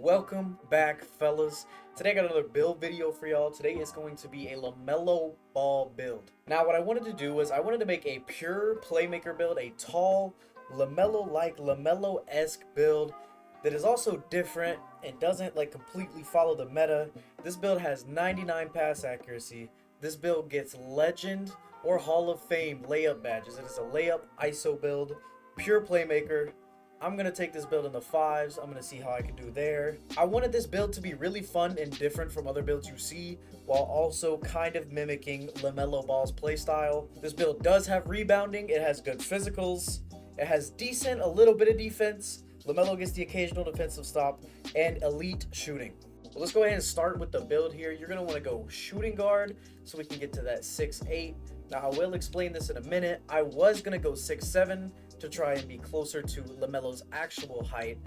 Welcome back, fellas. Today I got another build video for y'all. Today is going to be a Lamelo ball build. Now what I wanted to do was I wanted to make a pure playmaker build, a tall Lamelo-like, Lamelo-esque build that is also different and doesn't like completely follow the meta. This build has 99 pass accuracy. This build gets legend or Hall of Fame layup badges. It is a layup ISO build, pure playmaker. I'm going to take this build in the fives. I'm going to see how I can do there. I wanted this build to be really fun and different from other builds you see, while also kind of mimicking LaMelo Ball's playstyle. This build does have rebounding. It has good physicals. It has decent, a little bit of defense. LaMelo gets the occasional defensive stop and elite shooting. Well, let's go ahead and start with the build here. You're going to want to go shooting guard so we can get to that 6'8". Now, I will explain this in a minute. I was going to go 6'7", to try and be closer to LaMelo's actual height,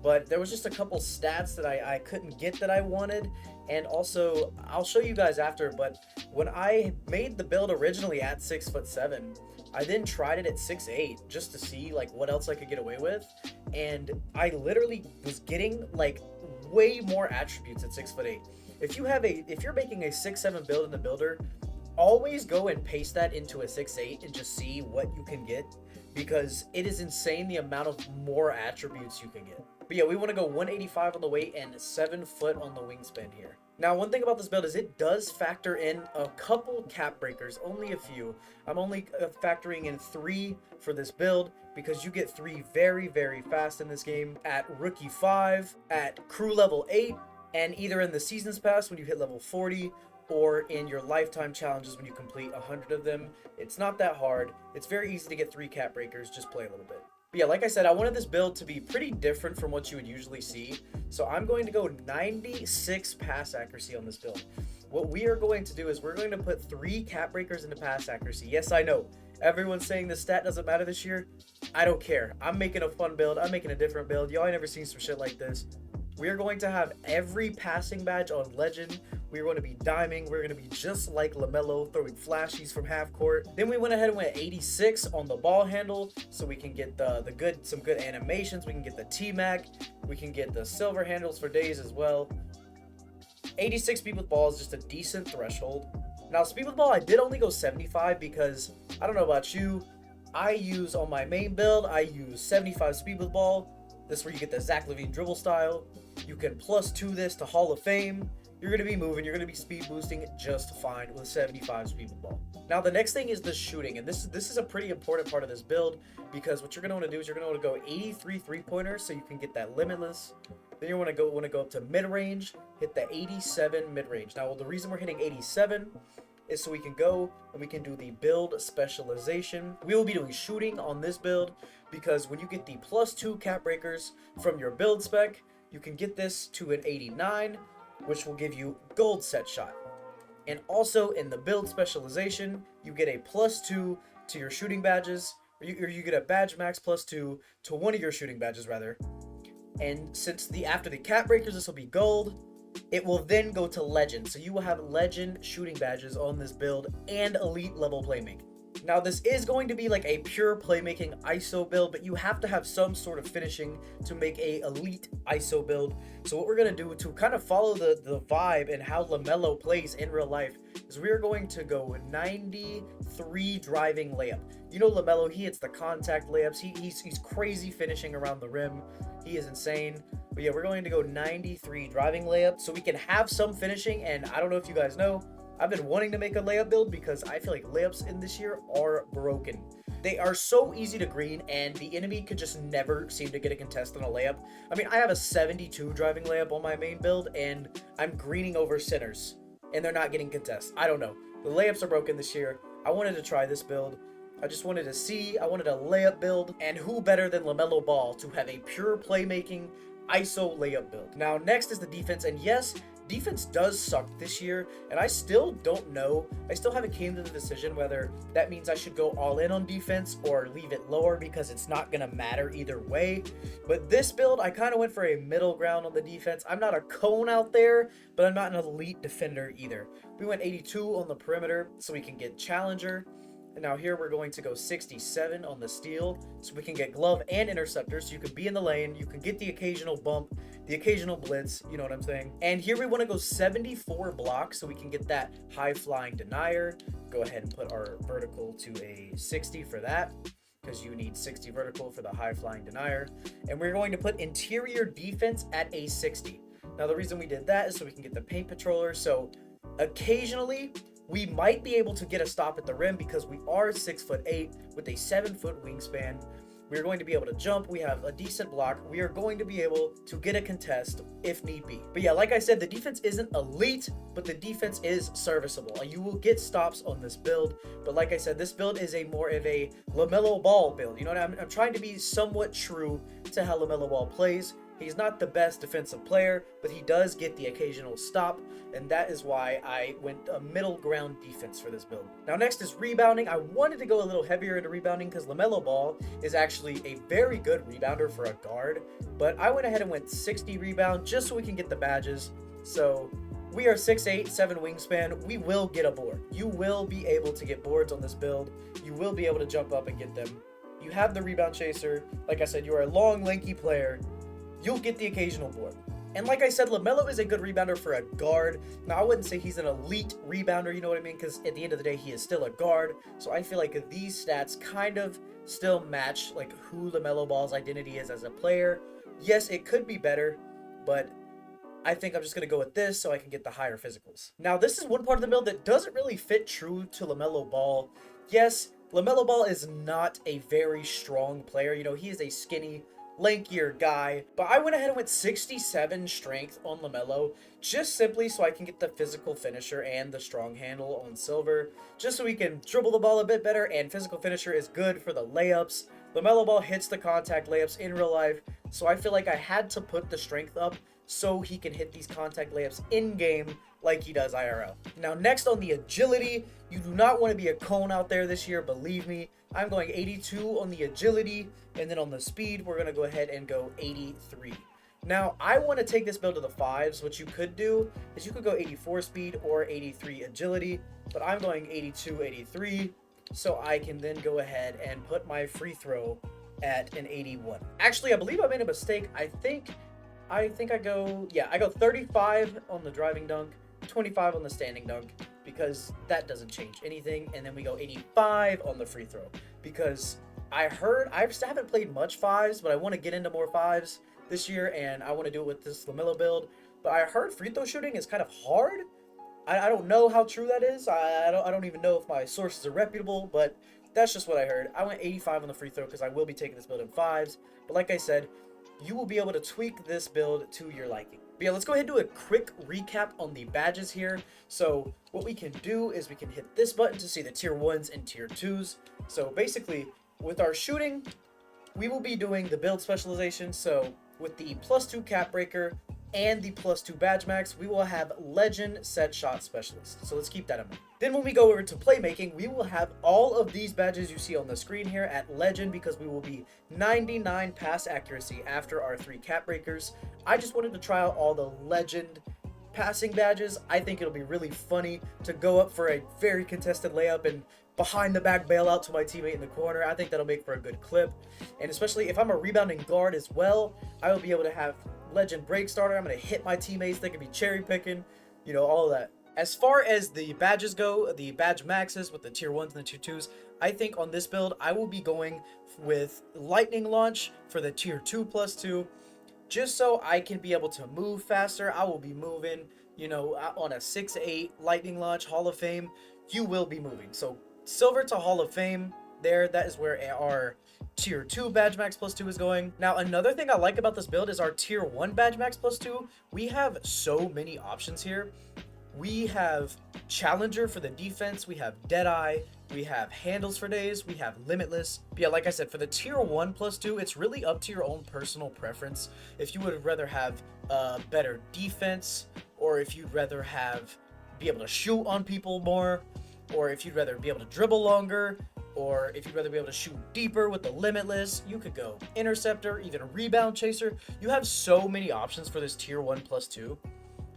but there was just a couple stats that I couldn't get that I wanted, and also I'll show you guys after. But when I made the build originally at 6'7", I then tried it at 6'8" just to see like what else I could get away with, and I literally was getting like way more attributes at 6'8". If you're making a 6'7" build in the builder, always go and paste that into a 6'8" and just see what you can get, because it is insane the amount of more attributes you can get. But yeah, we want to go 185 on the weight and 7 foot on the wingspan here. Now, one thing about this build is it does factor in a couple cap breakers, only a few. I'm only factoring in 3 for this build because you get 3 very, very fast in this game at rookie 5, at crew level 8, and either in the seasons pass when you hit level 40, or in your lifetime challenges when you complete 100 of them. It's not that hard. It's very easy to get 3 cap breakers. Just play a little bit. But yeah, like I said, I wanted this build to be pretty different from what you would usually see. So I'm going to go 96 pass accuracy on this build. What we are going to do is we're going to put 3 cap breakers into pass accuracy. Yes, I know. Everyone's saying the stat doesn't matter this year. I don't care. I'm making a fun build. I'm making a different build. Y'all ain't never seen some shit like this. We are going to have every passing badge on legend. We're going to be diming. We're going to be just like LaMelo, throwing flashies from half court. Then we went ahead and went 86 on the ball handle, so we can get some good animations. We can get the T-Mac. We can get the silver handles for days as well. 86 speed with ball is just a decent threshold. Now, speed with ball, I did only go 75 because, I don't know about you, I use on my main build, I use 75 speed with ball. This is where you get the Zach LaVine dribble style. You can +2 this to Hall of Fame. You're going to be moving. You're going to be speed boosting just fine with 75 speed with ball. Now, the next thing is the shooting. And this is a pretty important part of this build, because what you're going to want to do is you're going to want to go 83 three-pointers so you can get that limitless. Then you want to go up to mid-range, hit the 87 mid-range. Now, the reason we're hitting 87 is so we can go and we can do the build specialization. We will be doing shooting on this build because when you get the +2 cap breakers from your build spec, you can get this to an 89, which will give you gold set shot. And also in the build specialization, you get a +2 to your shooting badges, or you get a badge max +2 to one of your shooting badges rather. And since after the cap breakers, this will be gold. It will then go to legend, so you will have legend shooting badges on this build and elite level playmaking. Now, this is going to be like a pure playmaking ISO build, but you have to have some sort of finishing to make a elite ISO build. So what we're going to do to kind of follow the vibe and how LaMelo plays in real life is we are going to go 93 driving layup. You know LaMelo, he hits the contact layups. He's crazy finishing around the rim. He is insane. But yeah, we're going to go 93 driving layup so we can have some finishing. And I don't know if you guys know, I've been wanting to make a layup build because I feel like layups in this year are broken. They are so easy to green, and the enemy could just never seem to get a contest on a layup. I mean, I have a 72 driving layup on my main build, and I'm greening over centers, and they're not getting contests. I don't know. The layups are broken this year. I wanted to try this build. I just wanted to see. I wanted a layup build, and who better than LaMelo Ball to have a pure playmaking ISO layup build. Now, next is the defense, and yes, defense does suck this year, and I still don't know. I still haven't came to the decision whether that means I should go all in on defense or leave it lower, because it's not going to matter either way. But this build, I kind of went for a middle ground on the defense. I'm not a cone out there, but I'm not an elite defender either. We went 82 on the perimeter so we can get challenger. And now here we're going to go 67 on the steal, so we can get glove and interceptor, so you can be in the lane, you can get the occasional bump, the occasional blitz, you know what I'm saying? And here we want to go 74 blocks, so we can get that high flying denier. Go ahead and put our vertical to a 60 for that, because you need 60 vertical for the high flying denier. And we're going to put interior defense at a 60. Now the reason we did that is so we can get the paint patroller. So occasionally we might be able to get a stop at the rim because we are 6'8" with a 7-foot wingspan. We're going to be able to jump. We have a decent block. We are going to be able to get a contest if need be. But yeah, like I said, the defense isn't elite, but the defense is serviceable. You will get stops on this build. But like I said, this build is a more of a LaMelo Ball build. You know what I'm trying to be somewhat true to how LaMelo Ball plays. He's not the best defensive player, but he does get the occasional stop, and that is why I went a middle ground defense for this build. Now next is rebounding. I wanted to go a little heavier into rebounding because LaMelo Ball is actually a very good rebounder for a guard, but I went ahead and went 60 rebound just so we can get the badges. So we are 6'8", 7 wingspan. We will get a board. You will be able to get boards on this build. You will be able to jump up and get them. You have the rebound chaser. Like I said, you are a long, lanky player. You'll get the occasional board. And like I said, LaMelo is a good rebounder for a guard. Now, I wouldn't say he's an elite rebounder, you know what I mean? Because at the end of the day, he is still a guard. So I feel like these stats kind of still match like who LaMelo Ball's identity is as a player. Yes, it could be better, but I think I'm just going to go with this so I can get the higher physicals. Now, this is one part of the build that doesn't really fit true to LaMelo Ball. Yes, LaMelo Ball is not a very strong player. You know, he is a skinny, lankier guy, but I went ahead and went 67 strength on LaMelo just simply so I can get the physical finisher and the strong handle on Silver, just so we can dribble the ball a bit better, and physical finisher is good for the layups. LaMelo Ball hits the contact layups in real life, so I feel like I had to put the strength up so he can hit these contact layups in game like he does IRL. Now next on the agility, you do not want to be a cone out there this year, believe me. I'm going 82 on the agility, and then on the speed, we're going to go ahead and go 83. Now, I want to take this build to the 5s. What you could do is you could go 84 speed or 83 agility, but I'm going 82, 83, so I can then go ahead and put my free throw at an 81. Actually, I believe I made a mistake. I think I go 35 on the driving dunk, 25 on the standing dunk, because that doesn't change anything. And then we go 85 on the free throw, because I haven't played much 5s, but I want to get into more 5s this year, and I want to do it with this LaMelo build. But I heard free throw shooting is kind of hard. I don't know how true that is. I don't even know if my sources are reputable, but that's just what I heard. I went 85 on the free throw because I will be taking this build in 5s. But like I said, you will be able to tweak this build to your liking. But yeah, let's go ahead and do a quick recap on the badges here. So what we can do is we can hit this button to see the tier 1s and tier 2s. So basically, with our shooting, we will be doing the build specialization. So with the +2 cap breaker and the +2 badge max, we will have legend set shot specialist. So let's keep that in mind. Then when we go over to playmaking, we will have all of these badges you see on the screen here at legend, because we will be 99 pass accuracy after our 3 cap breakers. I just wanted to try out all the legend passing badges. I think it'll be really funny to go up for a very contested layup and behind the back bailout to my teammate in the corner. I think that'll make for a good clip. And especially if I'm a rebounding guard as well, I will be able to have legend break starter. I'm going to hit my teammates. They can be cherry picking, you know, all of that. As far as the badges go, the badge maxes with the tier 1s and the tier 2s, I think on this build, I will be going with lightning launch for the tier 2 +2, just so I can be able to move faster. I will be moving, you know, on a 6'8" lightning launch Hall of Fame. You will be moving. So silver to Hall of Fame there, that is where our tier 2 badge max +2 is going. Now, another thing I like about this build is our tier 1 badge max +2. We have so many options here. We have challenger for the defense, we have deadeye, we have handles for days, we have limitless. But yeah, like I said, for the tier 1 +2, it's really up to your own personal preference. If you would rather have better defense, or if you'd rather be able to shoot on people more, or if you'd rather be able to dribble longer, or if you'd rather be able to shoot deeper with the limitless, you could go interceptor, even a rebound chaser. You have so many options for this tier 1 +2.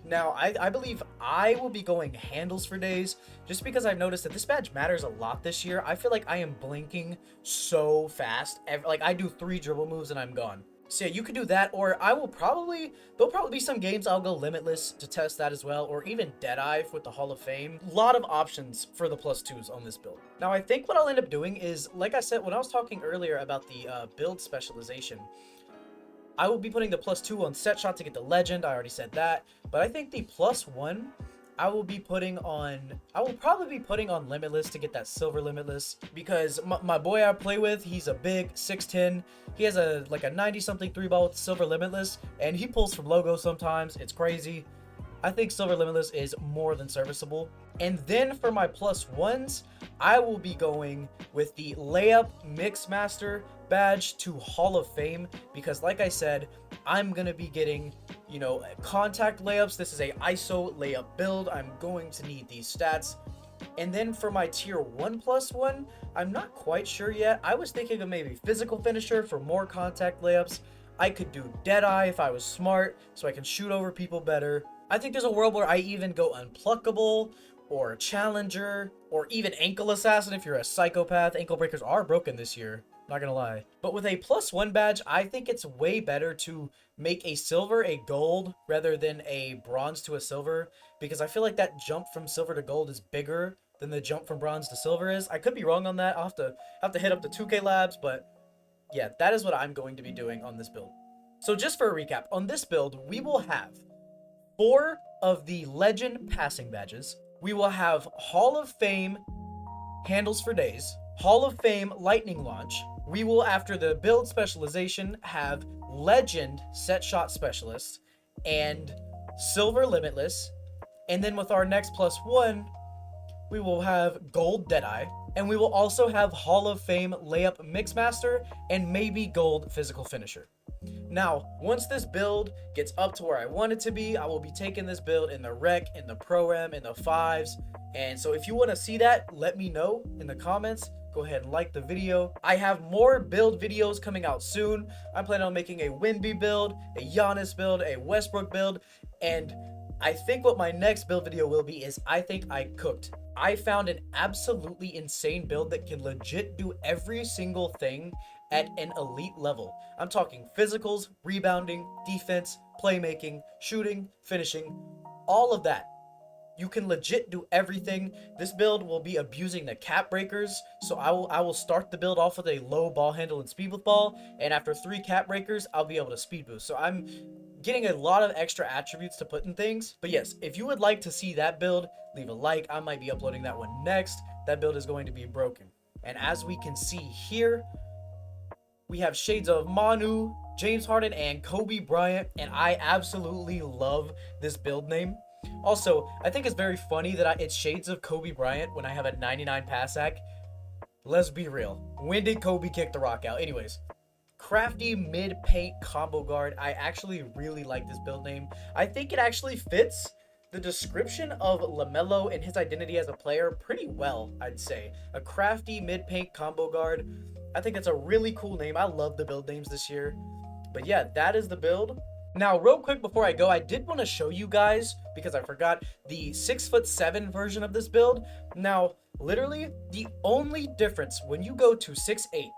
Now, I believe I will be going handles for days just because I've noticed that this badge matters a lot this year. I feel like I am blinking so fast. Like, I do 3 dribble moves and I'm gone. So yeah, you could do that, or there'll probably be some games I'll go limitless to test that as well, or even Deadeye with the Hall of Fame. A lot of options for the +2s on this build. Now, I think what I'll end up doing is, like I said, when I was talking earlier about the build specialization, I will be putting the +2 on set shot to get the legend. I already said that. But I think the +1, I will probably be putting on limitless to get that silver limitless, because my boy I play with, he's a big 6'10". He has a 90-something 3-ball with silver limitless, and he pulls from logo sometimes. It's crazy. I think silver limitless is more than serviceable. And then for my +1s, I will be going with the layup mixmaster badge to Hall of Fame, because like I said, I'm gonna be getting, you know, contact layups. This is a ISO layup build. I'm going to need these stats. And then for my tier 1 +1, I'm not quite sure yet. I was thinking of maybe physical finisher for more contact layups. I could do Deadeye if I was smart, so I can shoot over people better. I think there's a world where I even go unpluckable, or challenger, or even ankle assassin if you're a psychopath. Ankle breakers are broken this year, not gonna lie. But with a +1 badge, I think it's way better to make a silver a gold rather than a bronze to a silver, because I feel like that jump from silver to gold is bigger than the jump from bronze to silver is. I could be wrong on that. I'll have to hit up the 2K labs, but yeah, that is what I'm going to be doing on this build. So just for a recap, on this build, we will have 4 of the legend passing badges. We will have Hall of Fame handles for days, Hall of Fame lightning launch. We will, after the build specialization, have legend set shot specialist and silver limitless. And then with our next +1, we will have gold Deadeye, and we will also have Hall of Fame layup mixmaster and maybe gold physical finisher. Now, once this build gets up to where I want it to be, I will be taking this build in the rec, in the pro-am, in the 5s. And so if you want to see that, let me know in the comments. Go ahead and like the video. I have more build videos coming out soon. I'm planning on making a Wemby build, a Giannis build, a Westbrook build, and I think what my next build video will be is I think I cooked. I found an absolutely insane build that can legit do every single thing at an elite level. I'm talking physicals, rebounding, defense, playmaking, shooting, finishing, all of that. You can legit do everything. This build will be abusing the cap breakers, so I will start the build off with a low ball handle and speed with ball, and after 3 cap breakers, I'll be able to speed boost. So I'm getting a lot of extra attributes to put in things. But yes, if you would like to see that build, leave a like. I might be uploading that one next. That build is going to be broken. And as we can see here, we have shades of Manu, James Harden, and Kobe Bryant, and I absolutely love this build name. Also, I think it's very funny that it's shades of Kobe Bryant when I have a 99 pass act. Let's be real. When did Kobe kick the rock out? Anyways, crafty mid-paint combo guard. I actually really like this build name. I think it actually fits the description of Lamelo and his identity as a player pretty well, I'd say. A crafty mid-paint combo guard. I think that's a really cool name. I love the build names this year. But yeah, that is the build. Now, real quick before I go, I did want to show you guys, because I forgot, the 6'7" version of this build. Now, literally, the only difference when you go to 6'8"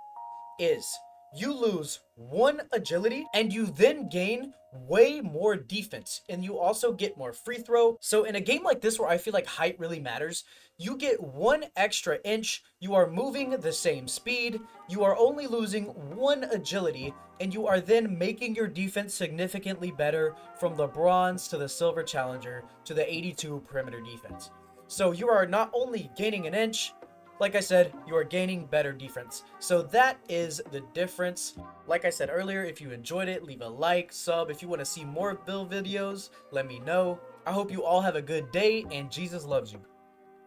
is you lose 1 agility, and you then gain way more defense, and you also get more free throw. So in a game like this where I feel like height really matters, you get 1 extra inch, you are moving the same speed, you are only losing 1 agility, and you are then making your defense significantly better from the bronze to the silver challenger to the 82 perimeter defense. So you are not only gaining an inch, like I said, you are gaining better defense. So that is the difference. Like I said earlier, if you enjoyed it, leave a like, sub. If you want to see more build videos, let me know. I hope you all have a good day, and Jesus loves you.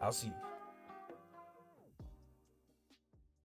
I'll see you.